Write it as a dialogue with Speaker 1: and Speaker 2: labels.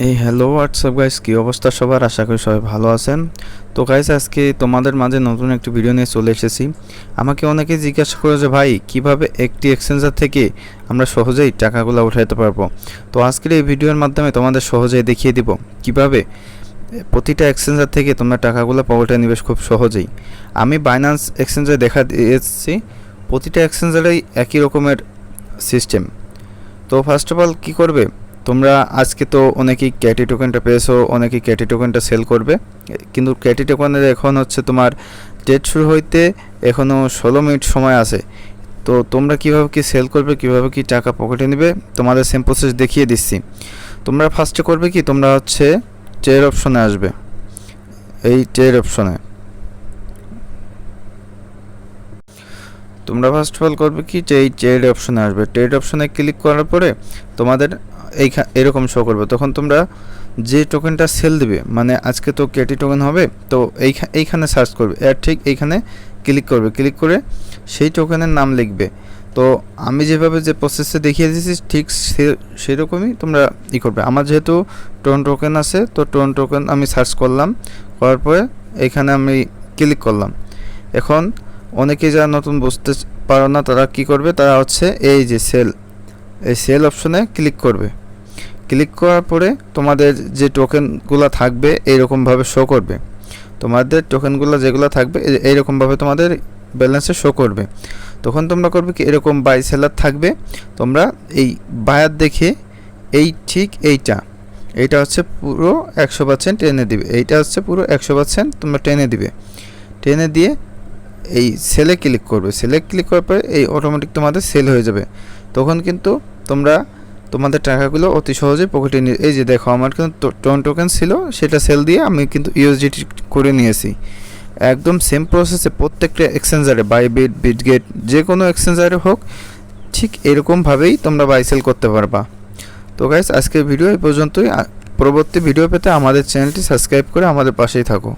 Speaker 1: এই hello WhatsApp guys, কী অবস্থা সবার? আশা করি সবাই ভালো আছেন। তো গাইস, আজকে তোমাদের মাঝে নতুন একটি ভিডিও নিয়ে চলে এসেছি। আমাকে অনেকেই জিজ্ঞাসা করে যে ভাই, কিভাবে একটি এক্সচেঞ্জার থেকে আমরা সহজেই টাকাগুলো উঠাইতে পারবো। তো আজকের এই ভিডিওর মাধ্যমে তোমাদের সহজেই দেখিয়ে দিব কিভাবে প্রতিটা এক্সচেঞ্জার থেকে তোমরা টাকাগুলো উঠাই নিবে খুব সহজেই। আমি বাইন্যান্স এক্সচেঞ্জে দেখা দিয়েছি, প্রতিটা এক্সচেঞ্জারেই একই রকমের সিস্টেম। তো ফার্স্ট অফ অল কী করবে তোমরা, আজকে তো অনেকেই ক্যাটি টোকেনটা পেয়েছো, অনেকেই ক্যাটি টোকেনটা সেল করবে, কিন্তু ক্যাটি টোকেনের এখন হচ্ছে তোমার ডেট শুরু হইতে এখনও 16 মিনিট সময় আছে। তো তোমরা কীভাবে কি সেল করবে, কীভাবে কি টাকা পকেটে নেবে, তোমাদের সেম প্রসেস দেখিয়ে দিচ্ছি। তোমরা ফার্স্টে করবে কি, তোমরা হচ্ছে ট্রেড অপশনে আসবে। এই ট্রেড অপশনে তোমরা ফার্স্ট অফ অল করবে কি, যে এই ট্রেড অপশনে আসবে। ট্রেড অপশনে ক্লিক করার পরে তোমাদের এরকম শো করবে। তখন তোমরা যে টোকেনটা সেল দিবে, মানে আজকে তো ক্যাটি টোকেন হবে, তো এইখানে সার্চ করবে, আর ঠিক এইখানে ক্লিক করবে। ক্লিক করে সেই টোকেনের নাম লিখবে। তো আমি যেভাবে যে প্রসেসে দেখিয়ে দিয়েছি ঠিক সেরকমই তোমরা করবে। আমার যেহেতু টোন টোকেন আছে, তো টোন টোকেন আমি সার্চ করলাম, করার পরে এইখানে আমি ক্লিক করলাম। এখন অনেকে যারা নতুন বুঝতে পারো না, তারা কি করবে, তারা হচ্ছে এই যে এই সেল অপশনে ক্লিক করবে। ক্লিক করার পরে তোমাদের যে টোকেনগুলো থাকবে এইরকমভাবে শো করবে। তোমাদের টোকেনগুলো যেগুলো থাকবে এইরকমভাবে তোমাদের ব্যালেন্সে শো করবে। তখন তোমরা করবে কি, এরকম বাই সেলার থাকবে, তোমরা এই বায়ার দেখে এই ঠিক এইটা হচ্ছে পুরো 100% টেনে দিবে। এইটা হচ্ছে পুরো 100% তোমরা টেনে দিবে। টেনে দিয়ে এই সেলে ক্লিক করবে। সেলে ক্লিক করার পরে এই অটোমেটিক তোমাদের সেল হয়ে যাবে। তখন কিন্তু তোমরা তোমাদের টাকাগুলো অতি সহজে পকেটে নিয়ে, এই যে দেখো আমার কিন্তু টোকেন ছিল, সেটা সেল দিয়ে আমি কিন্তু ইউএসডিটি করে নিয়েছি। একদম সেম প্রসেসে প্রত্যেকটা এক্সচেঞ্জারে, বাইবিট, বিটগেট, যে কোনো এক্সচেঞ্জারে হোক, ঠিক এরকমভাবেই তোমরা বাই সেল করতে পারবা। তো গাইস, আজকের ভিডিও এই পর্যন্তই। পরবর্তী ভিডিও পেতে আমাদের চ্যানেলটি সাবস্ক্রাইব করে আমাদের পাশেই থাকো।